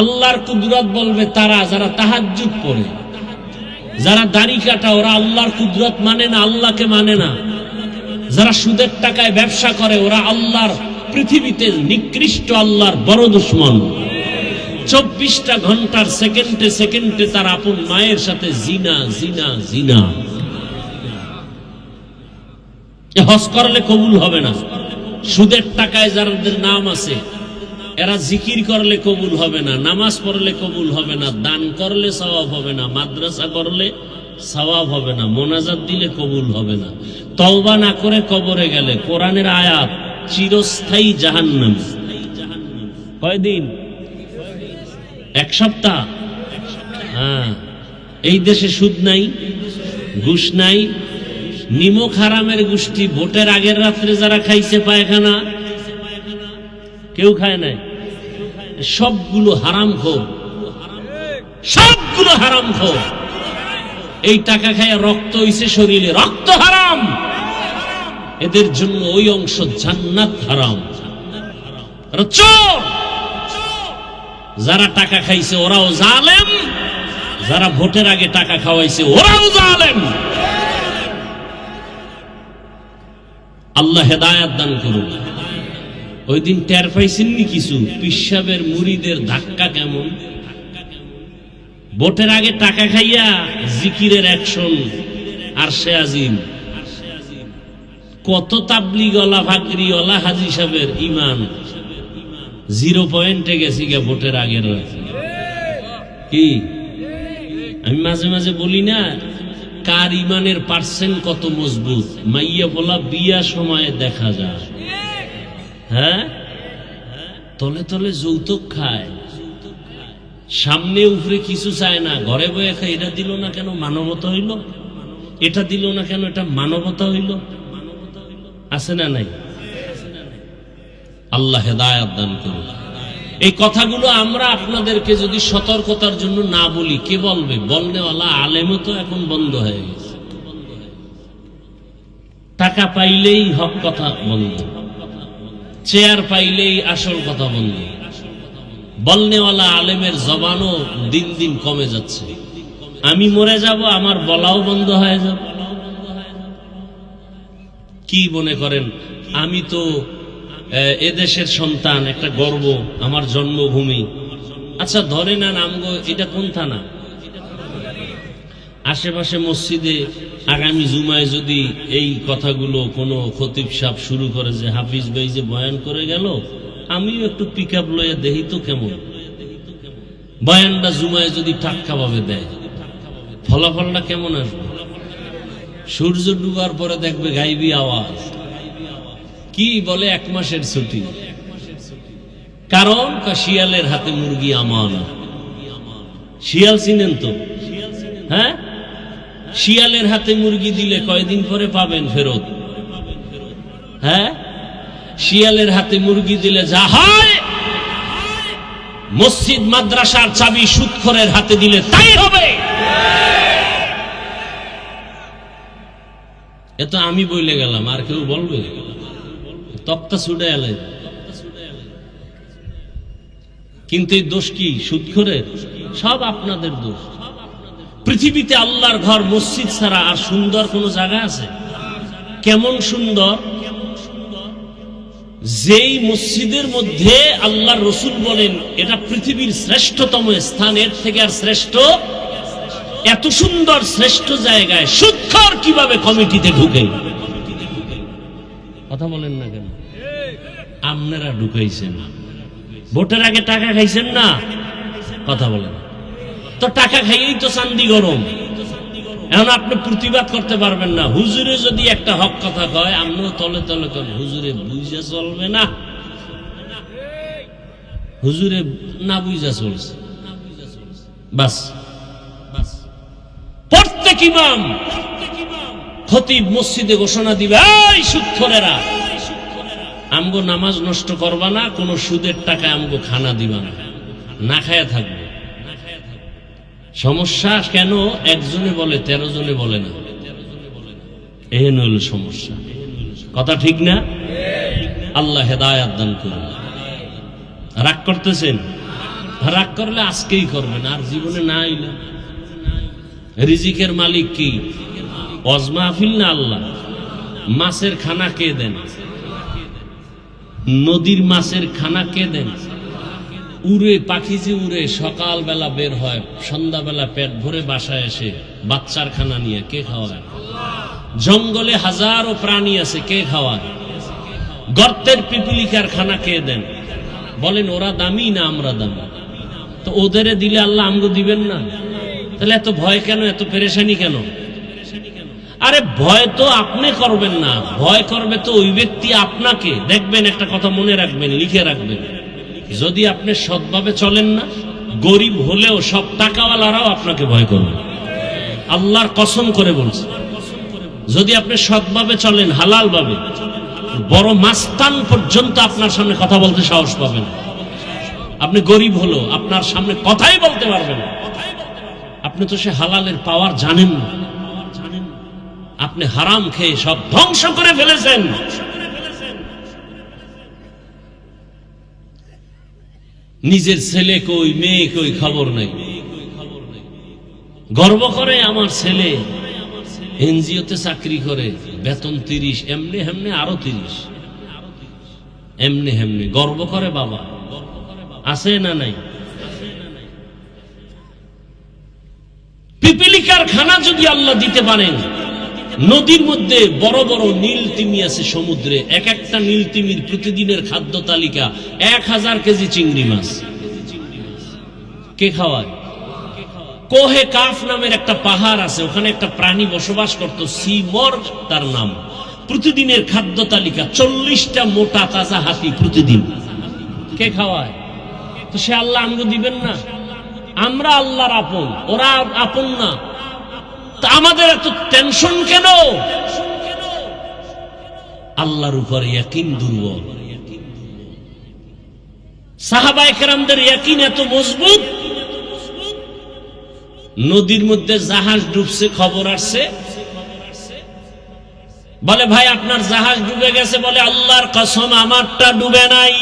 আল্লাহর কুদরত বলবে তারা যারা তাহাজ্জুদ পড়ে, যারা দাড়ি কাটা, ওরা আল্লাহর কুদরত মানে না, আল্লাহকে মানে না। যারা সুদের টাকায় ব্যবসা করে, ওরা আল্লাহর পৃথিবীতে নিকৃষ্ট, আল্লাহর বড় দুশমন। 24টা ঘন্টার সেকেন্ডে সেকেন্ডে তার আপন মায়ের সাথে জিনা জিনা জিনা। হজ করলে কবুল হবে না। সুদের টাকায় যাদের নাম আছে, এরা জিকির করলে কবুল হবে না, নামাজ পড়লে কবুল হবে না, দান করলে সওয়াব হবে না, মাদ্রাসা করলে সওয়াব হবে না, মোনাজাত দিলে কবুল হবে না। তওবা না করে কবরে গেলে কোরআনের আয়াত চিরস্থায়ী জাহান্নাম। কয়দিন? 1 সপ্তাহ। হ্যাঁ, এই দেশে সুদ নাই, ঘুষ নাই, নিমক হারামের গোষ্ঠী। ভোটের আগের রাত্রে যারা খাইছে পায়খানা, কেউ খায় নাই। সবগুলো হারামখোর, সবগুলো হারামখোর। এই টাকা খায় রক্ত হইছে শরীরে, রক্ত হারাম। এদের জন্য ওই অংশ জান্নাত হারাম। চোর যারা টাকা খাইছে ওরাও জালেম, যারা ভোটের আগে টাকা খাওয়াইছে ওরাও জালেম। আল্লাহ হেদায়েত দান করুন। ওই দিন টের পাইছেননি কিছু পিসাবের মুরিদের ধাক্কা কেমন? ভোটের আগে টাকা খাইয়া জিকিরের অ্যাকশন আর সে আজিম। কত তাবলিগওয়ালা, ভাকরিওয়ালা, হাজি সাহেবের ইমান 0 পয়েন্টে গেছি গে ভোটের আগের রাতে। কি আমি মাঝে মাঝে বলি না, কার ইমানের পার্সেন্ট কত মজবুত মাইয়া বলা বিয়া সময়ে দেখা যায়। হ্যাঁ, তলে তলে যৌতুক খায়, সামনে উপরে কিছু চায় না, ঘরে বয়ে খায়। এটা দিল না কেন? মানবতা হইল। এটা দিল না কেন? এটা মানবতা হইল। আছে না নাই? আল্লাহ হেদায়েত দান করুন। এই কথাগুলো আমরা আপনাদেরকে যদি সতর্কতার জন্য না বলি, কে বলবে? বলনেওয়ালা আলেমও তো এখন বন্ধ হয়ে গেছে। টাকা পাইলেই হক কথা বন্ধ, চেয়ার পাইলেই আসল কথা বন্ধ। বলনেওয়ালা আলেমের জবানও দিন দিন কমে যাচ্ছে। আমি মরে যাব, আমার বলাও বন্ধ হয়ে যাবে। কি মনে করেন আমি তো এদেশের সন্তান, একটা গর্ব, আমার জন্মভূমি। আচ্ছা ধরে না নামগো, এটা কোন থানা? আশেপাশে মসজিদে আগামী জুমায় যদি এই কথাগুলো কোনো খতিব সাহেব শুরু করে যে হাফিজ ভাই যে বয়ান করে গেল, আমিও একটু পিক আপ লয়ে দেখি তো কেমন। বয়ানটা জুমায় যদি টাটকা ভাবে দেয়, ফলাফলটা কেমন আসবে? সূর্য ডুবার পরে দেখবে গাইবি আওয়াজ। কি বলে 1 মাসের ছুটি। কারণ শিয়ালের হাতে মুরগি আমানত। শিয়াল চিনেন তো? হ্যাঁ, শিয়ালের হাতে মুরগি দিলে কয়দিন পরে পাবেন ফেরত? হ্যাঁ, শিয়ালের হাতে মুরগি দিলে যা হয়, মসজিদ মাদ্রাসার চাবি সুদখোরের হাতে দিলে তাই হবে। এত আমি বলে গেলাম, আর কেউ বলবে? তক্তা ছুটে এলে। কিন্তু এই দোষ কি সুদখোরের? সব আপনাদের দোষ। পৃথিবীতে আল্লাহর ঘর মসজিদ ছাড়া আর সুন্দর কোন জায়গা আছে? কেমন সুন্দর! যেই মসজিদের মধ্যে আল্লাহর রাসূল বলেন এটা পৃথিবীর শ্রেষ্ঠতম স্থান, এর থেকে আর শ্রেষ্ঠ, এত সুন্দর শ্রেষ্ঠ জায়গায় সুদখোর কিভাবে কমিটিতে ঢুকে? কথা বলেন না কেন? আপনারা ঢুকাইছেন। ভোটের আগে টাকা খাইছেন না? কথা বলেন। তো টাকা খাইয়েই তো চান্দি গরম। এখন আপনি প্রতিবাদ করতে পারবেন না। হুজুরে যদি একটা হক কথা কয়, আপনিও তলে তলে কন হুজুরে বুঝা চলবে না। হুজুরে না বুঝা চলছে, বাস। প্রত্যেক ইমাম খতিব মসজিদে ঘোষণা দিবে, এই সুদখোরেরা, আমগো নামাজ নষ্ট করবা না, কোন সুদের টাকায় আমগো খানা দিবা না, না খায়া থাকবে। সমস্যা কেন? একজনে বলে 13 জনে বলে না, এই হল সমস্যা। কথা ঠিক না? আল্লাহ হেদায়েত দান করুন। রাগ করতেছেন? রাগ করলে আজকেই করবেন, আর জীবনে না আইলে। রিজিকের মালিক কি? ওয়াজ মাহফিল না আল্লাহ? মাছের খানা কে দেন? নদীর মাছের খানা কে দেন? উড়ে পাখি যে উড়ে সকালবেলা বের হয়, সন্ধ্যাবেলা পেট ভরে বাসায় এসে বাচ্চার খানা নিয়ে কে খাওয়ায়? জঙ্গলে হাজারো প্রাণী আছে, কে খাওয়ায়? গর্তের পিপিলিকার খানা কে দেন? বলেন ওরা দামি না আমরা দামি? তো ওদের দিলে আল্লাহ আমগো দিবেন না? তাহলে এত ভয় কেন, এত পেরেশানি কেন? আরে ভয় তো আপনি করবেন না, ভয় করবে তো ওই ব্যক্তি আপনাকে। দেখবেন, একটা কথা মনে রাখবেন, লিখে রাখবেন, যদি আপনি সৎভাবে চলেন না, গরিব হলেও সব টাকাওয়ালারাও আপনাকে ভয় করবে। আল্লাহর কসম করে বলছে, যদি আপনি সৎভাবে চলেন, হালাল ভাবে, বড় মাস্তান পর্যন্ত আপনার সামনে কথা বলতে সাহস পাবেন। আপনি গরিব হলো আপনার সামনে কথাই বলতে পারবেন না। আপনি তো সে হালালের পাওয়ার জানেন না, আপনি হারাম খেয়ে সব ধ্বংস করে ফেলেছেন। নিজের ছেলে কই, মেয়ে কই, খবর নাই। গর্ব করে আমার ছেলে এনজিওতে চাকরি করে, বেতন 30, এমনি হেমনে আরো 30, এমনি হেমনি গর্ব করে বাবা। আছে না নাই? পিপিলিকার খানা যদি আল্লাহ দিতে পারেন, নদীর মধ্যে বড় বড় নীল তিমি আছে সমুদ্রে, এক একটা নীল তিমির প্রতিদিনের খাদ্য তালিকা 1000 কেজি চিংড়ি মাছ। কে খাওয়ায়? কোহে কাফ নামের একটা পাহাড় আছে, ওখানে একটা প্রাণী বসবাস করত, সিমর তার নাম। প্রতিদিনের খাদ্য তালিকা 40টা মোটা তাজা হাতি প্রতিদিন। কে খাওয়ায়? তো সে আল্লাহ আমগো দিবেন না? আমরা আল্লাহর আপন, ওরা আপন না। তা আমাদের এত টেনশন কেন? আল্লাহর উপরে ইয়াকিন দুর্বল। সাহাবায়ে কেরামদের ইয়াকিন এত মজবুত, নদীর মধ্যে জাহাজ ডুবছে, খবর আসছে, বলে ভাই আপনার জাহাজ ডুবে গেছে। বলে আল্লাহর কসম আমারটা ডুবে নাই।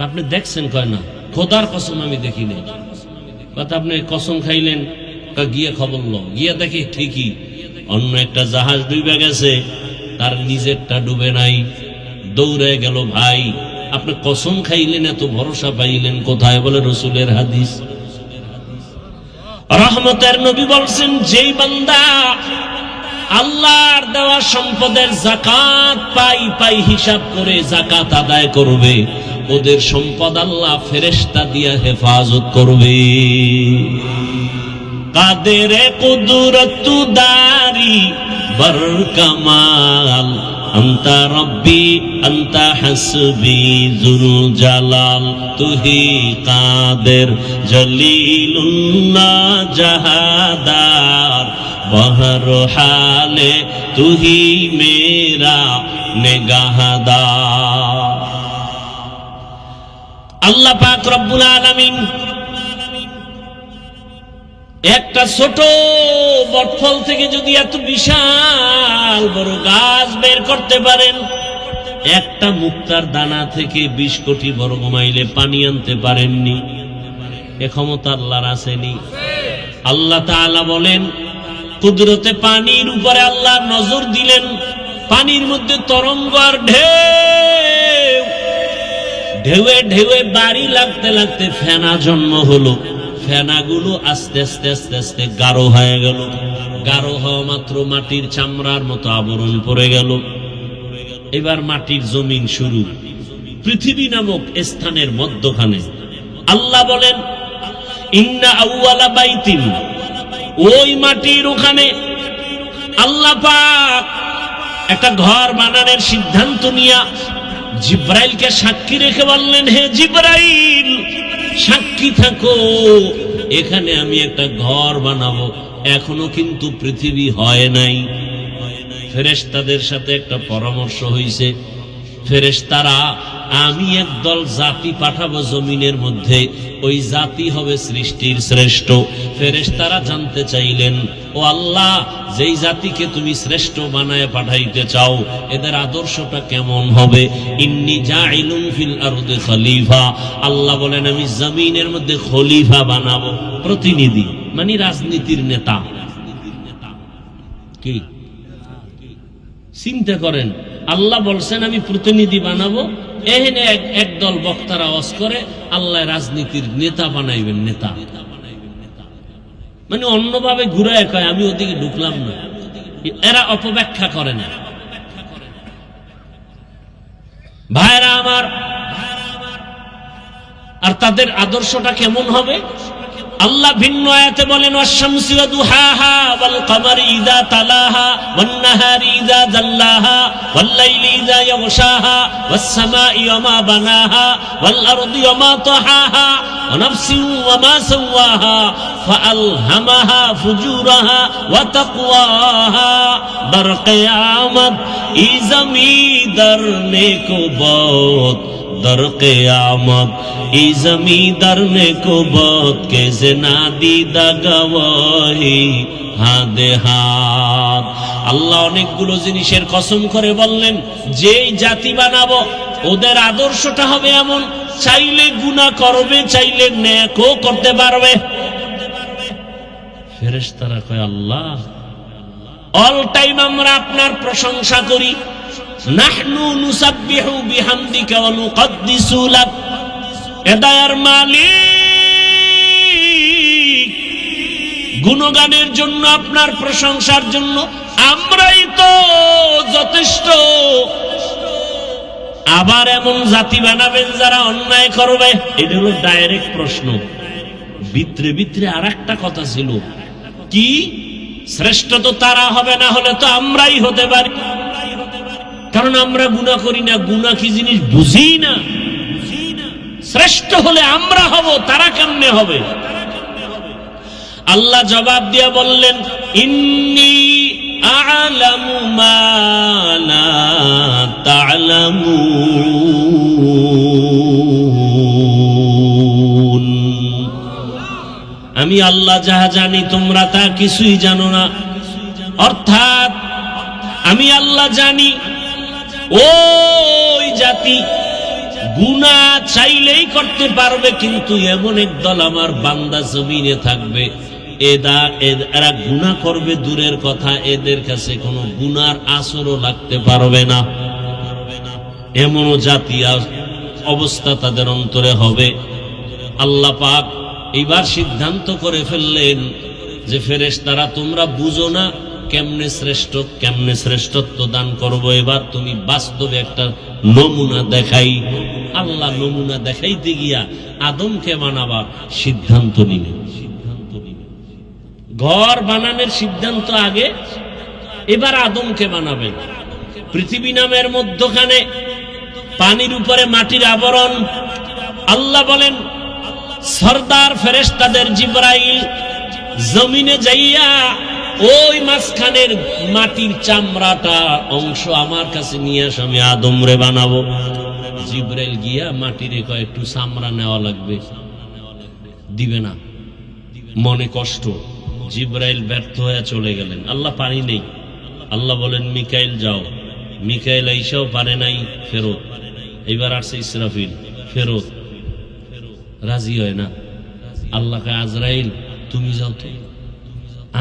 আপনি দেখছেন? কয় না, খোদার কসম আমি দেখি নাই। কথা আপনি কসম খাইলেন? গিয়ে খবর লো, গিয়ে দেখি ঠিকই অন্য একটা জাহাজ ডুবে গেছে, তার নিজেরটা ডুবে নাই। দৌড়ে গেল। ভাই আপনি কসম খাইলেন, এত ভরসা পাইলেন কোথায়? বলে রাসূলের হাদিস। রহমতের নবী বলছেন, যেই বান্দা আল্লাহর দেওয়া সম্পদের যাকাত পাই হিসাব করে যাকাত আদায় করবে, ওদের সম্পদ আল্লাহ ফেরেশতা দিয়া হেফাজত করবে। কাদেরে কুদরত দারি বর কামাল, আন্তা রব্বি আন্তা হাসবি যুল জালাল, তুহি কাদের জলিলুল্লাহ জাহাদার, বহর হালে তুহি মেরা নেগাহদার। আল্লাহ পাক রব্বুল আলামিন একটা ছোট বটফল থেকে যদি এত বিশাল বড় গাছ বের করতে পারেন, একটা মুক্তার দানা থেকে 20 কোটি বর্গ মাইলে পানি আনতে পারেননি, এ ক্ষমতা আল্লাহর আসেনি? আল্লাহ তাআলা বলেন, কুদরতে পানির উপরে আল্লাহ নজর দিলেন, পানির মধ্যে তরঙ্গ আর ঢেউ, ঢেউয়ে ঢেউয়ে বাড়ি লাগতে লাগতে ফেনা জন্ম হলো। ফেনাগুলো আস্তে আস্তে আস্তে আস্তে গাঢ় হয়ে গেল। গাঢ় হওয়া মাত্র মাটির চামড়ার মতো আবরণ পড়ে গেল। এবার মাটির জমিন শুরু, পৃথিবী নামক স্থানের মধ্যখানে। আল্লাহ বলেন, ইন্না আউয়ালা বাইতিন, ওই মাটির ওখানে আল্লাহ পাক একটা ঘর বানানোর সিদ্ধান্ত নিয়া জিব্রাইলকে সাক্ষী রেখে বললেন, হে জিব্রাইল সাক্ষী থাকো, এখানে আমি একটা ঘর বানাবো। এখনো কিন্তু পৃথিবী হয় নাই। ফেরেশতাদের সাথে একটা পরামর্শ হইছে, ফেরেশতারা আমি একদল জাতি পাঠাবো জমিনের মধ্যে, ওই জাতি হবে সৃষ্টির শ্রেষ্ঠ। ফেরেশতারা জানতে চাইলেন, ও আল্লাহ, যেই জাতিকে তুমি শ্রেষ্ঠ বানায় পাঠাইতে চাও এদের আদর্শটা কেমন হবে? ইন্নী জাইলুন ফিল আরদি খলিফা, আল্লাহ বলেন আমি জমিনের মধ্যে খলিফা বানাবো, প্রতিনিধি মানে রাজনীতির নেতা। কি চিন্তা করেন, আল্লাহ বলছেন আমি প্রতিনিধি বানাবো, এখানে একদল বক্তারা ওয়াজ করে আল্লাহ রাজনীতির নেতা বানাইবেন, নেতা মানে অন্যভাবে ঘুরায় কয় আমি ওদিকে ঢুকলাম না। এরা অপব্যাখ্যা করে না। ভাইরা আমার, আর তাদের আদর্শটা কেমন হবে? আল্লাহ ভিন্ন আয়াতে বলেন ওয়াশ-শামসি ওয়া দুহাহা ওয়াল কমারি ইযা তালাহা ওয়ান নাহারি ইযা জাল্লাহা ওয়াল লাইলি ইযা ইয়াগশাহা ওয়াস সামাই ওয়া মা বানাহা ওয়াল আরদি ওয়া মা তাহাহা ওয়া নাফসিন ওয়া মা সাওয়াহা ফাআলহামাহা ফুজুরাহা ওয়া তাকওয়াহা। বার কিয়ামত ই জমিদার নেকো বহুত, दर क़यामत ई ज़मींदार ने को बहुत के जना दीदा गवाही हादे हाथ। আল্লাহ অনেকগুলো জিনিসের কসম করে বললেন, যেই জাতি বানাবো ওদের আদর্শটা হবে এমন, চাইলে গুনাহ করবে, চাইলে নেকও করতে পারবে। ফেরেশতারা কয় আল্লাহ, অল টাইম আমরা আপনার প্রশংসা করি, নাহনু নুসাব্বিহু বিহামদিকা ওয়া নুকদ্দিসু লাক। হেদায়ার মালিক, গুণগানের জন্য, আপনার প্রশংসার জন্য আমরাই তো যথেষ্ট। আবার এমন জাতি বানাবেন যারা অন্যায় করবে? এটা হলো ডাইরেক্ট প্রশ্ন। ভিতরে ভিতরে আর একটা কথা ছিল, কি শ্রেষ্ঠ তো তারা হবে, না হলে তো আমরাই হতে পারি, কারণ আমরা গুনাহ করি না, গুনাহ কি জিনিস বুঝি না। শ্রেষ্ঠ হলে আমরা হব, তারা কেমনে হবে? আল্লাহ জবাব দিয়ে বললেন, ইন্নী আ'লামু মা লা তা'লামুন, আমি আল্লাহ যাহা জানি তোমরা তা কিছুই জানো না। অর্থাৎ আমি আল্লাহ জানি ওই জাতি গুনাহ চাইলেই করতে পারবে, কিন্তু এমন একদল আমার বান্দা জমিনে থাকবে, এরা গুনাহ করবে দূরের কথা, এদের কাছে কোনো গুনার আসরও লাগতে পারবে না। এমনও জাতি অবস্থা তাদের অন্তরে হবে। আল্লাহ পাক এইবার সিদ্ধান্ত করে ফেললেন যে ফেরেশতারা তোমরা বুঝো না কেমনে শ্রেষ্ঠত্ব দান করবো, এবার তুমি বাস্তবে একটা নমুনা দেখাই। আল্লাহ নমুনা দেখাইতে গিয়া আদমকে বানাবার সিদ্ধান্ত নিলেন। ঘর বানানোর সিদ্ধান্ত আগে, এবার আদমকে বানাবেন। পৃথিবী নামের মধ্যখানে পানির উপরে মাটির আবরণ। আল্লাহ বলেন সরদার ফেরেশতাদের জিবরাইল জমিনে যাইয়া ওই মাঝখানের মাটির চামড়াটা অংশ আমার কাছে নিয়ে আস, আমি আদম রে বানাবো। জিবরাইল গিয়া মাটির একটু চামড়া নেওয়া লাগবে, দিবে না, মনে কষ্ট। জিবরাইল ব্যর্থ হয়ে চলে গেলেন, আল্লাহ পানি নেই। আল্লাহ বলেন মিকাইল যাও। মিকাইল আইসাও পারে নাই, ফেরত। এইবার আসছে ইসরাফিল, ফেরত। রাজি হয় না। আল্লাহকে আজরাইল তুমি যাও তো।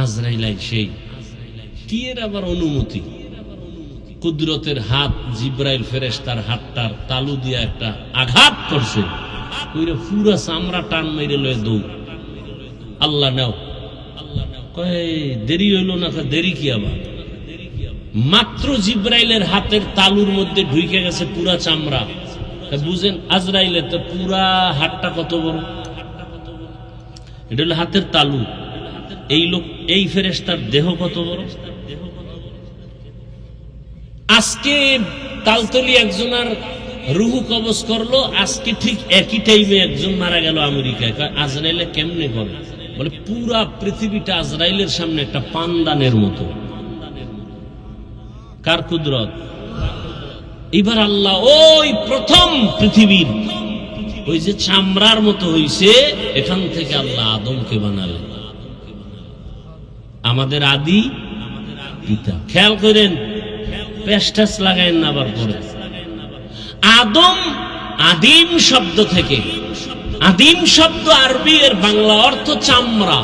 আজরাইল সেই কি এর আবার অনুমতি? কুদরতের হাত জিবরাইল ফেরেশতার হাতটার তালু দিয়া একটা আঘাত করছে, ওইরা পুরা চামড়া টান মেরে লয়ে দৌড়। আল্লাহ নাও, কয় দেরি হইল না। দেরি কি আবার? মাত্র জিবরাইলের হাতের তালুর মধ্যে ঢুকে গেছে পুরা চামড়া। বুঝেন আজরাইলের তো পুরা হাতটা কত বড়, এটা হলো হাতের তালু। এই ফেরেশতার দেহ কত বড়? আজকে তালতলি একজনের রুহু কবজ করলো, আজকে ঠিক একই টাইমে একজন মারা গেল আমেরিকায়। আজরাইলে কেমনে করে? বলে পুরা পৃথিবীটা আজরাইলের সামনে একটা পানদানের মতো। কার কুদরত? এবার আল্লাহ ওই প্রথম পৃথিবীর ওই যে চামড়ার মতো হইছে, এখান থেকে আল্লাহ আদমকে বানালেন, আমাদের আদি পিতা। খেয়াল করেন, পেস্টাস লাগায়েন না আবার পরে। আদম আদিম শব্দ থেকে, আদিম শব্দ আরবি, এর বাংলা অর্থ চামড়া।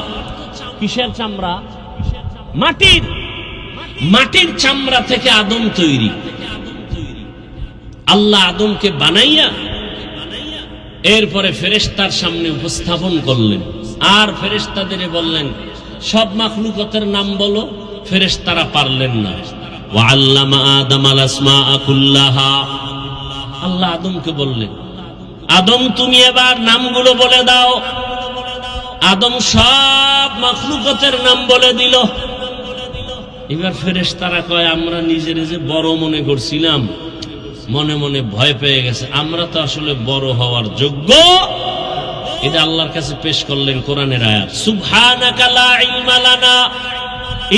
কিসের চামড়া? মাটির। মাটির চামড়া থেকে আদম তৈরি। আল্লাহ আদমকে বানাইয়া এরপরে ফেরেশতার সামনে উপস্থাপন করলেন, আর ফেরেশতাদের বললেন সব মাখলুকাতের নাম বলো। ফেরেশতারা পারলেন না। ওয়া আল্লামা আদামাল আসমাআ কুল্লাহা, আল্লাহ আদমকে বললেন, আদম তুমি এবার নামগুলো বলে দাও। আদম সব মাখলুকাতের নাম বলে দিল। এবার ফেরেশতারা কয়, আমরা নিজের যে বড় মনে করছিলাম, মনে মনে ভয় পেয়ে গেছে, আমরা তো আসলে বড় হওয়ার যোগ্য। এটা আল্লাহর কাছে পেশ করলেন কোরআনের আয়াত, সুবহানাকা লা ইলমা লানা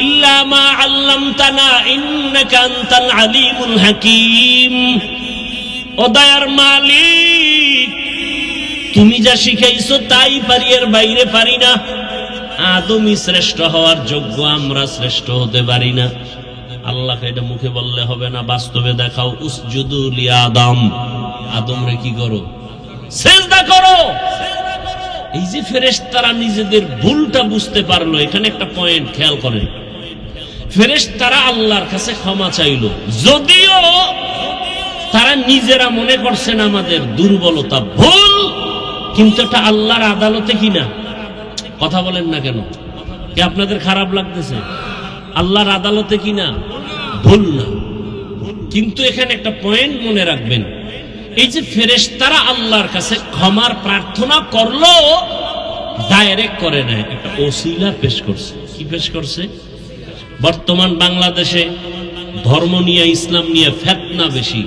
ইল্লা মা আল্লামতানা ইন্নাকা আনতাল আলিমুল হাকীম। ও দয়ার মালিক, তুমি যা শিখাইছো তাই পারি, এর বাইরে পারি না। আদমই শ্রেষ্ঠ হওয়ার যোগ্য, আমরা শ্রেষ্ঠ হতে পারি না। আল্লাহকে এটা মুখে বললে হবে না, বাস্তবে দেখাও। উসজুদু লি আদম, আদমরে কি করো? সিজদা করো। এই যে ফেরেশতারা নিজেদের ভুলটা বুঝতে পারলো, এখানে একটা পয়েন্ট খেয়াল করেন। ফেরেশতারা আল্লাহর কাছে ক্ষমা চাইল, যদিও তারা নিজেরা মনে করছেন আমাদের দুর্বলতা, ভুল, কিন্তু এটা আল্লাহর আদালতে কিনা। কথা বলেন না কেন? কি আপনাদের খারাপ লাগতেছে? আল্লাহর আদালতে কিনা, ভুল না। কিন্তু এখানে একটা পয়েন্ট মনে রাখবেন, এই যে ফেরেশতারা আল্লাহর কাছে ক্ষমার প্রার্থনা করলো, ডাইরেক্ট করে নাই, একটা ওসিলা পেশ করছে। কি পেশ করছে? বর্তমান বাংলাদেশে ধর্ম নিয়ে, ইসলাম নিয়ে ফিতনা বেশি।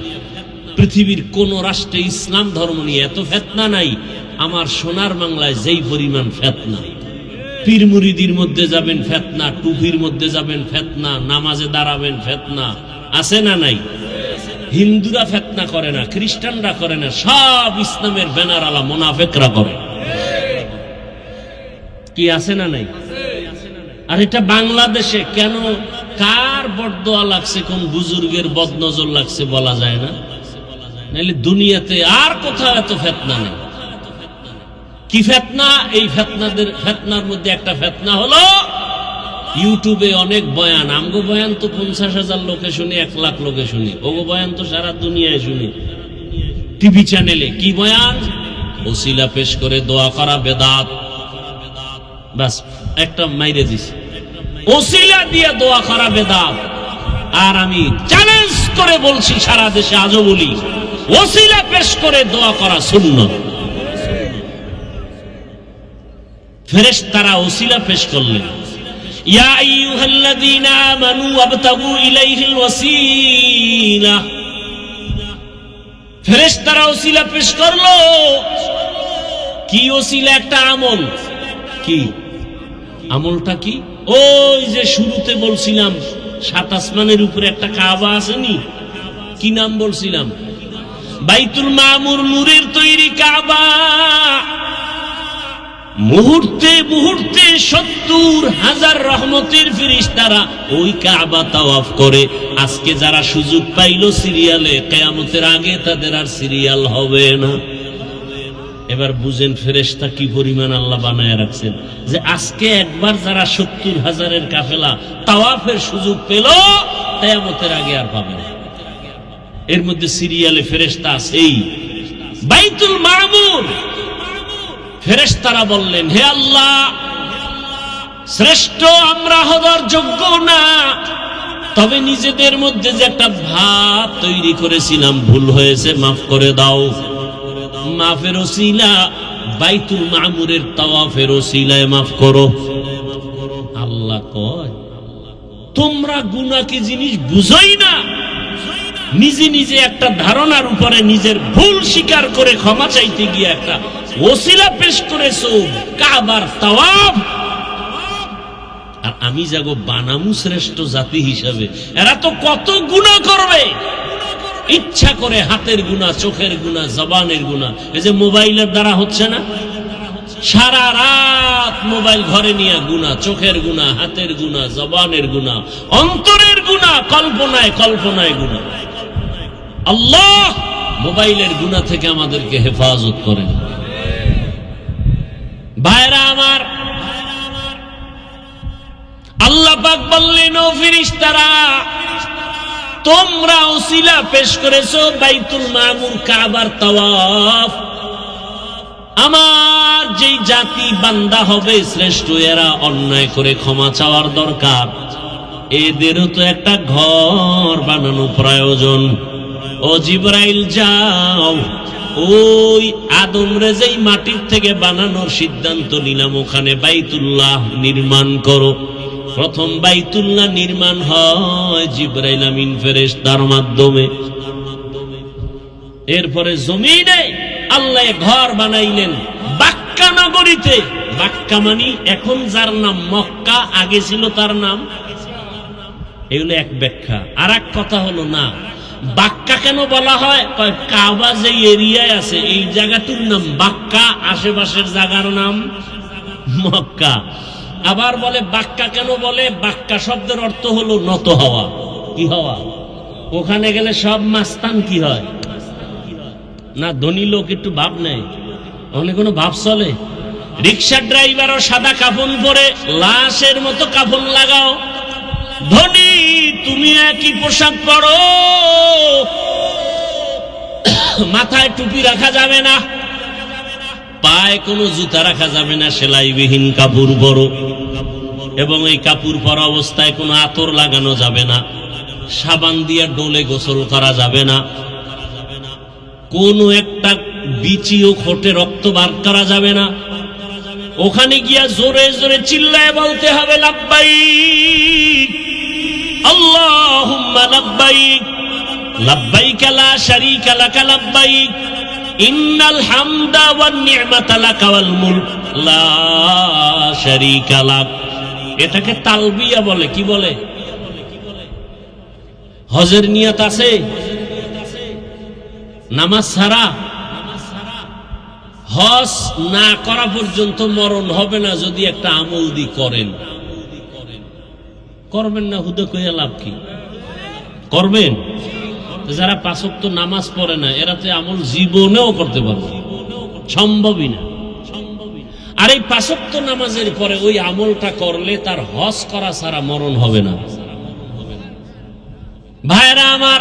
পৃথিবীর কোন রাষ্ট্রে ইসলাম ধর্ম নিয়ে এত ফিতনা নাই। আমার সোনার বাংলায় যেই পরিমাণ ফিতনা, পীর মুরিদির মধ্যে যাবেন ফিতনা, টুপির মধ্যে যাবেন ফিতনা, নামাজে দাঁড়াবেন ফিতনা, আছে না নাই? হিন্দুরা ফিতনা করে না, খ্রিস্টানরা করে না, সব ইসলামের ব্যানার আলা মুনাফিকরা করে। কি আছে না নাই? আর এটা বাংলাদেশে কেন, কার বদদোয়া লাগছে, কোন বুজুর্গের বদনজর লাগছে বলা যায় না। নাইলে দুনিয়াতে আর কোথাও এত ফিতনা নেই। কি ফিতনা? এই ফিতনার মধ্যে একটা ফিতনা হলো ইউটিউবে অনেক বয়ান। আমগো বয়ান তো 50,000 লোকে শুনি, 1 লাখ লোকে শুনি। ওগো বয়ান তো সারা দুনিয়ায় শুনি। টিভি চ্যানেলে কি বয়ান? ওসিলা পেশ করে দোয়া করা বেদাত। বাস একটা মাইরে দিছে, ওসিলা দিয়ে দোয়া করা বেদাত। আর আমি চ্যালেঞ্জ করে বলছি, সারা দেশে আজও বলি, ওসিলা পেশ করে দোয়া করা সুন্নাত। ফেরেশতারা ওসিলা পেশ করলেন, ইয়া আইয়ুহাল্লাযীনা আমানু ওয়াবতাগু ইলাইহিল ওয়াসিলা। ফেরেশতারা ওসিলা পেশ করলো। কি ওসিলা? একটা আমল। কি আমলটা? কি? ওই যে শুরুতে বলছিলাম 7 আসমানের উপরে একটা কাবা আসেনি, কি নাম বলছিলাম? বাইতুল মামুর, নূরের তৈরি কাবা। মুহূর্তে মুহূর্তে 70,000 রহমতের ফেরেশতারা ওই কাবা তাওয়াফ করে। আজকে যারা সুযোগ পাইল সিরিয়ালে, কিয়ামতের আগে তাদের আর সিরিয়াল হবে না। এবার বুঝেন ফেরেশতা কি পরিমাণ আল্লাহ বানায় রাখছেন, যে আজকে একবার যারা 70,000-এর কাফেলা তাওয়াফের সুযোগ পেল, কিয়ামতের আগে আর পাবে না। এর মধ্যে সিরিয়ালে ফেরেশতা আছেই। বাইতুল মামুর, ফেরেশতারা বললেন, হে আল্লাহ, শ্রেষ্ঠ আমরা হওয়ার যোগ্য না, তবে নিজেদের মধ্যে যে একটা ভাব তৈরি করেছিলাম, ভুল হয়েছে, মাফ করে দাও। মাফের ওসিলা বাইতুল মামুরের তাওয়াফের ওসিলায় মাফ করো। আল্লাহ কয়, তোমরা গুনাহ কি জিনিস বুঝোই না? নিজে নিজে একটা ধারণার উপরে নিজের ভুল স্বীকার করে ক্ষমা চাইতে গিয়ে একটা ওসিলা পেশ করেছো, কাবার তাওয়াফ। আর আমি যাগো বানামু শ্রেষ্ঠ জাতি হিসাবে, এরা তো কত গুনাহ করবে। ইচ্ছা করে হাতের গুনাহ, চোখের গুনাহ, জবানের গুনাহ। এই যে মোবাইলের দ্বারা হচ্ছে না, সারা রাত মোবাইল ঘরে নিয়ে গুনাহ, চোখের গুনাহ, হাতের গুনাহ, জবানের গুনাহ, অন্তরের গুনাহ, কল্পনায় কল্পনায় গুনাহ। আল্লাহ মোবাইলের গুনাহ থেকে আমাদেরকে হেফাজত করেন। ভাইরা আমার, আল্লাহ পাক বললেন, ও ফেরেশতারা, তোমরা উসিলা পেশ করেছো বাইতুল মামুর, কাবার তাওয়াফ। আমার যেই জাতি বান্দা হবে শ্রেষ্ঠ, এরা অন্যায় করে ক্ষমা চাওয়ার দরকার। এদেরও তো একটা ঘর বানানো প্রয়োজন। ও জিবরাইল, যাও ওই আদমরে যেই মাটির থেকে বানানোর সিদ্ধান্ত নিলাম, ওখানে বাইতুল্লাহ নির্মাণ করো। প্রথম বাইতুল্লাহ নির্মাণ হয় জিবরাইল আমিন ফেরেশতার মাধ্যমে। এরপরে জমিনে আল্লাহ ঘর বানাইলেন বাক্কা নগরীতে। বাক্কা মানে এখন যার নাম মক্কা, আগে ছিল তার নাম। এগুলো এক ব্যাখ্যা। আর এক কথা হলো, না বাক্কা কেন বলা হয়? কাবা যে এরিয়ায় আছে এই জায়গাটির নাম বাক্কা, আশেপাশের জায়গার নাম মক্কা। আবার বলে বাক্কা কেন বলে? বাক্কা শব্দের অর্থ হলো নত হওয়া। কি হওয়া? ওখানে গেলে সব মাস্তান কি হয় না, ধনী লোক একটু ভাব নেই, ওখানে কোনো ভাব চলে? রিক্সা ড্রাইভারও সাদা কাফন পরে লাশের মতো কাফন লাগাও। ধনী তুমি একই পোশাক পরো, মাথায় টুপি রাখা যাবে না, পায়ে কোনো জুতা রাখা যাবে না, সেলাইবিহীন কাপড় পরো। এবং এই কাপড় পরা অবস্থায় কোনো আতর লাগানো যাবে না, সাবান দিয়ে ডোলে গোসল করা যাবে না, কোনো একটা বিচিও খোটে রক্ত বার করা যাবে না। ওখানে গিয়া জোরে জোরে চিল্লায় বলতে হবে, লাব্বাইক আল্লাহুম্মা লাব্বাইক, লাব্বাইক লা শারীকা লাকা লাব্বাইক, ইন্নাল হামদা ওয়ান নি'মাতা লাকা ওয়াল মুলক লা শারীকা লাক। এটাকে তালবিয়া বলে। কি বলে? হজের নিয়ত আছে, নামাজ ছাড়া হজ না করা পর্যন্ত মরণ হবে না যদি একটা আমল দি করেন। করবেন না হুদে কইয়া লাভ কি? করবেন। যারা পাঁচ ওয়াক্ত নামাজ পড়ে না, এরা তো আমল জীবনেও করতে পারবে, সম্ভবই না। আর এই পাঁচ ওয়াক্ত নামাজের পরে ওই আমলটা করলে তার হজ করা ছাড়া মরণ হবে না। ভাইরা আমার,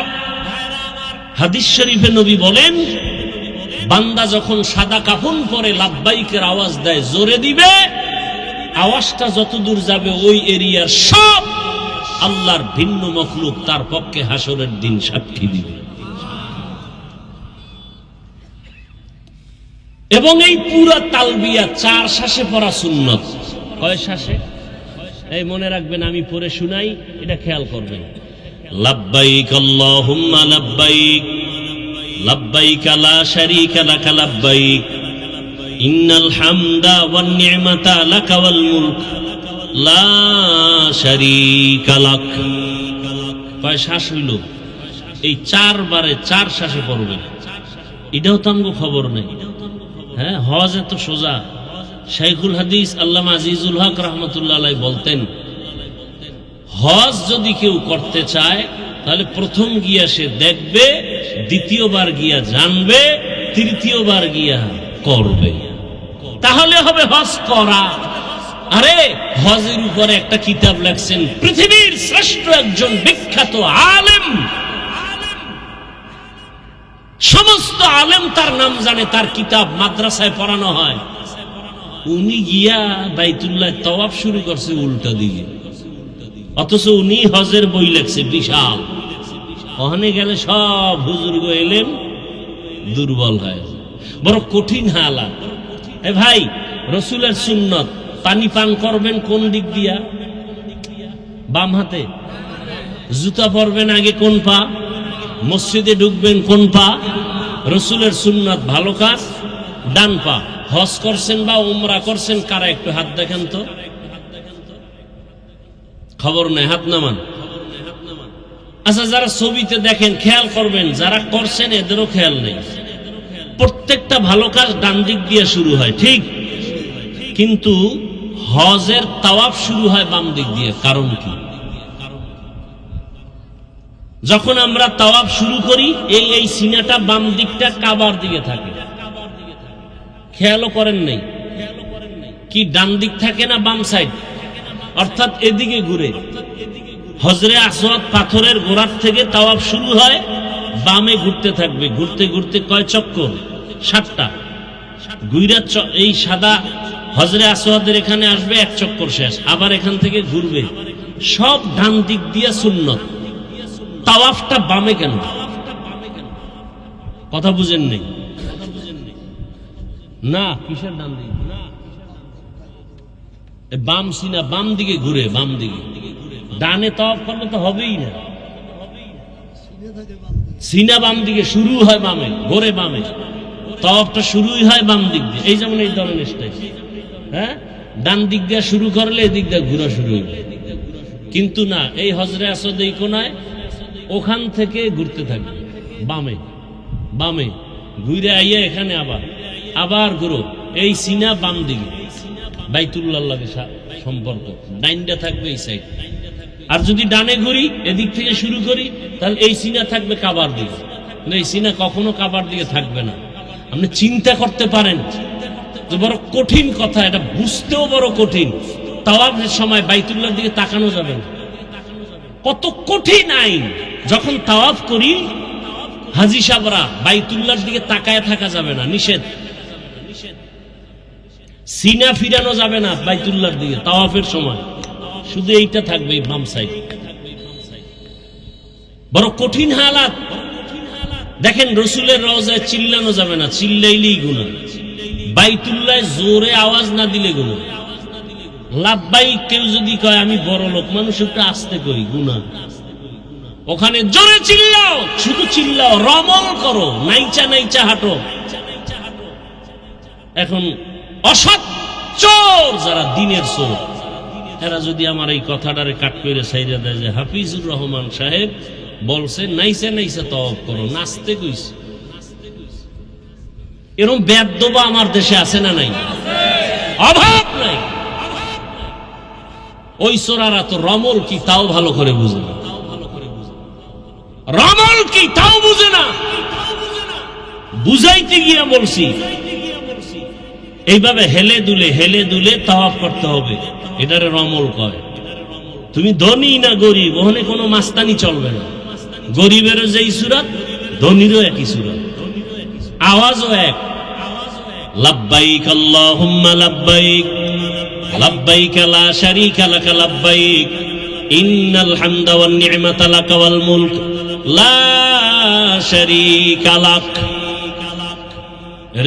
হাদিস শরীফে নবী বলেন, বান্দা যখন সাদা কাফন পরে লাব্বাইকের আওয়াজ দেয়, জোরে দিবে, আওয়াজটা যতদূর যাবে ওই এরিয়ার সব আল্লাহর ভিন্ন মখলুক তার পক্ষে হাসরের দিন সাক্ষী দিবে। এবং এই পুরা তালবিয়া 4 শ্বাসে পড়া সুন্নত। কয় শ্বাসে? এই মনে রাখবেন, আমি পড়ে শুনাই, এটা খেয়াল করবেন। লাব্বাইক আল্লাহুম্মা লাব্বাইক, লাব্বাইক লা শারীকা লাকা লাব্বাইক, ইন্নাল হামদা ওয়ান নি'মাতা লাকা ওয়াল মুলক লা শারীকা লাক। কয় শ্বাস হইল? এই 4 বারে 4 শ্বাসে পড়বেন। এটাও তো আমগো খবর নেই। হ্যাঁ, হজ এত সোজা। শাইখুল হাদিস আল্লামা আজিজুল হক রহমতুল্লাহ আলাইহি বলতেন, হজ যদি কেউ করতে চায় তাহলে প্রথম গিয়া সে দেখবে, দ্বিতীয়বার গিয়া জানবে, তৃতীয়বার গিয়া করবে, তাহলে হবে হজ করা। আরে হজের উপরে একটা কিতাব লেখছেন পৃথিবীর শ্রেষ্ঠ একজন বিখ্যাত আলেম, সমস্ত আলেম তার নাম জানে, তার কিতাব মাদ্রাসায় পড়ানো হয়। উনি গিয়া বাইতুল্লাহ তওয়াফ শুরু করছে উল্টা দিকে, অথচ উনি হজের বই লেখছে বিশাল। ওখানে গেলে সব হুজুর এলেম দুর্বল হয়, বড় কঠিন হালাত। এ ভাই, রসুলের সুন্নত, পানি পান করবেন কোন দিক দিয়া? বাম হাতে। জুতা পরবেন আগে কোন পা? মসজিদে ঢুকবেন কোন পা? রসুলের সুন্নাত ভালো কাজ ডান পা। হজ করছেন বা উমরা করছেন কারা? একটু হাত দেখেন তো, খবর নেই, হাত নামান। আচ্ছা, যারা ছবিতে দেখেন খেয়াল করবেন, যারা করছেন এদেরও খেয়াল নেই। প্রত্যেকটা ভালো কাজ ডান দিক দিয়ে শুরু হয়, ঠিক, কিন্তু হজের তাওয়াফ শুরু হয় বাম দিক দিয়ে। কারণ কি? যখন আমরা তাওয়াফ শুরু করি এই সিনাটা বাম দিকটা কাবার দিকে থাকে, খেয়ালও করেন নাই কি ডান দিক থাকে না বাম সাইড, অর্থাৎ এদিকে ঘুরে। হজরে আসওয়াদ পাথরের গোড়ার থেকে তাওয়াফ শুরু হয়, বামে ঘুরতে থাকবে, ঘুরতে ঘুরতে কয় চক্কর? 7টা। ঘুরা এই সাদা হজরে আসওয়াদের এখানে আসবে, 1 চক্কর শেষ, আবার এখান থেকে ঘুরবে। সব ডান দিক দিয়ে সুন্নত। তাওয়াফটা বামে কেন? কথা বুঝেন নেই না? কিসের ডান দিক? বাম সিনা বাম দিকে ঘুরে, বাম দিকে। ডানে তাওয়াফ করলে তো হবেই না, সিনা বাম দিকে শুরু হয়, বামে ঘোরে, বামে তাওয়াফটা শুরুই হয় বাম দিক দিয়ে। এই যেমন এই ধরনের স্টাইল, হ্যাঁ, ডান দিক দিয়ে শুরু করলে এদিক দিয়ে ঘোরা শুরু হইবে। কিন্তু না, এই হজরে আসওয়াদ এই কোনায়, ওখান থেকে ঘুরতে থাকবে বামে, বামে ঘুরে আইয়া এখানে আবার ঘুরো। এই সিনা বাম দিকে, বাইতুল্লাহর লাগে সম্পর্ক, ডাইনটা থাকবে এই সাইড। আর যদি ডানে ঘুরি, এদিক থেকে শুরু করি, তাহলে এই সিনা থাকবে কাবার দিকে, এই সিনা কখনো কাবার দিকে থাকবে না। আপনি চিন্তা করতে পারেন যে বড় কঠিন কথা, এটা বুঝতেও বড় কঠিন। তাওয়াফের সময় বাইতুল্লাহর দিকে তাকানো যাবে না, কত কঠিন আইন। যখন তাওয়াফ করি হাজী সাহেবরা, বাইতুল্লাহর দিকে তাকায় থাকা যাবে না, নিষেধ। সিনা ফিরানো যাবে না বাইতুল্লাহর দিকে তাওয়াফের সময়, শুধু এইটা থাকবে বাম সাইড। বড় কঠিন হালাত। দেখেন, রসুলের রওজায় চিল্লানো যাবে না, চিল্লাইলেই গুনাহ। বাইতুল্লায় জোরে আওয়াজ না দিলে গুনাহ। লাব্বাইক কেউ যদি কয় আমি বড় লোক মানুষ, একটু আস্তে কই, গুনাহ। ওখানে জোরে চিল্লাও, শুধু চিল্লাও, রমল করো, নাইচা নাইচা হাঁটো। এখন অসৎ চোর যারা, দিনের চোর, এরা যদি আমার এই কথাটারে কাট করে সাইরা দেয় যে হাফিজুর রহমান সাহেব বলছে নাইচা নাইচা তাওয়াফ করো, নাচতে কইছে, এরকম বেদবা আমার দেশে আছে না নাই? অভাব নাই। ওই চোরারা তো রমল কি তাও ভালো করে বুঝে না, রমল কি তাও বুঝে না। বুঝাইতে গিয়া বলছি, এইভাবে হেলে দুলে তাওয়াফ করতে হবে, এটারে রমল কয়। তুমি ধনী না গরিব, ওখানে কোনো মাস্তানি চলবে না। গরিবেরও যেই সুরাত, ধনীরও একই সুরাত, আওয়াজও এক। লাব্বাইক আল্লাহুম্মা লাব্বাইক, লাব্বাইক লা শারীকা লাক লাব্বাইক, ইন্নাল হামদা ওয়ান নি'মাতা লাক ওয়াল মুলক লা শারীকা লাক।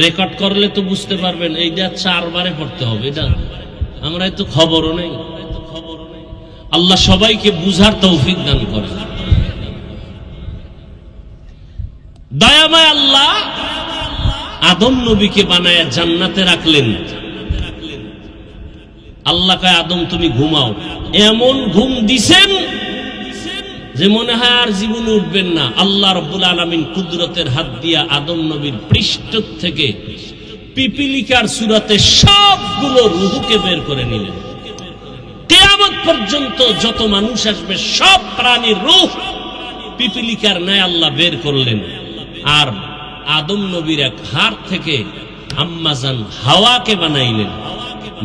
রেকর্ড করলে তো বুঝতে পারবেন, এইটা 4 বারে পড়তে হবে। এটা আমরা তো খবরও নেই। আল্লাহ সবাইকে বুঝার তৌফিক দান করেন। দয়াময় আল্লাহ আদম নবীকে বানায়া জান্নাতে রাখলেন। আল্লাহ কয় আদম তুমি ঘুমাও। এমন ঘুম দিছেন যে মনে হয় আর জীবনে উঠবেন না। আল্লাহ রাব্বুল আলামিন কুদরতের হাত দিয়া আদম নবীর পৃষ্ঠ থেকে পিপিলিকার সুরাতে সবগুলো রূহকে বের করে নিলেন। কিয়ামত পর্যন্ত যত মানুষ আসবে সব প্রাণীর রূহ পিপিলিকার ন্যায় আল্লাহ বের করলেন। আর আদম নবীর এক হাড় থেকে আম্মাজান হাওয়াকে বানাইলেন।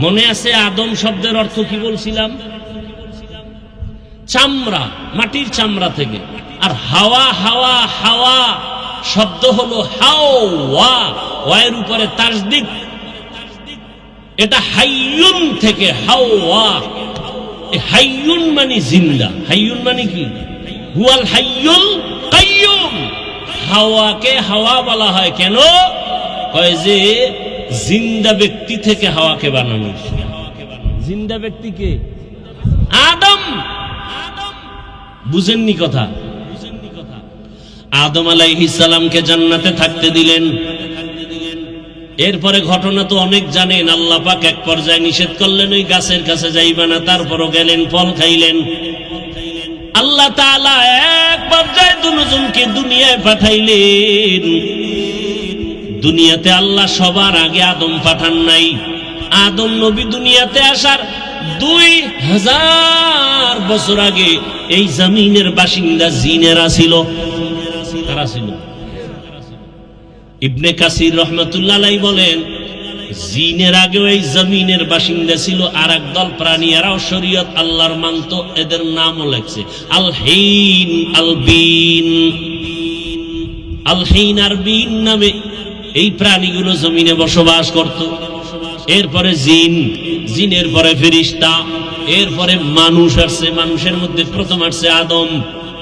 মনে আছে আদম শব্দের অর্থ কি বলছিলাম? চামড়া, মাটির চামড়া থেকে। আর হাওয়া হাওয়া হাওয়া শব্দ হলো হাওয়া, ওয়ার উপরে তাসদিদ। এটা হাইয়ুন থেকে হাওয়া। হাইয়ুন মানে জিন্দা। হাইয়ুন মানে কি? হুয়াল হাইয়ুল কাইয়ুম। হাওয়াকে হাওয়া বলা হয় কেন? কয় যে জিন্দা ব্যক্তি থেকে হাওয়াকে বানানো। জিন্দা ব্যক্তি কে? আদম। বুঝেননি কথা? আদম আলাইহিস সালামকে জান্নাতে থাকতে দিলেন। এরপরে ঘটনা তো অনেক জানেন। আল্লাহ পাক এক পর্যায়ে নিষেধ করলেন ওই গাছের কাছে যাইবা না, তারপরও গেলেন, ফল খাইলেন। আল্লাহ তাআলা এক পর্যায়ে দুজনকে দুনিয়ায় পাঠাইলেন। দুনিয়াতে আল্লাহ সবার আগে আদম পাঠান নাই। আদম নবী দুনিয়াতে আসার 2000 বছর আগে এই জমিনের বাসিন্দা জিনেরা ছিল। কারা ছিল? ইবনে কাসির রহমাতুল্লাহ আলাইহি বলেন, জিনের আগেও এই জমিনের বাসিন্দা ছিল আর একদল প্রাণী, এরাও শরীয়ত আল্লাহর মানত। এদের নামও লাগছে আল হিন আল বিন। আল হিন আর বিন নামে এই প্রাণীগুলো জমিনে বসবাস করত। এরপরে জিন, জিনের পরে ফেরেশতা, এরপরে মানুষ আসছে। মানুষের মধ্যে প্রথম আসছে আদম।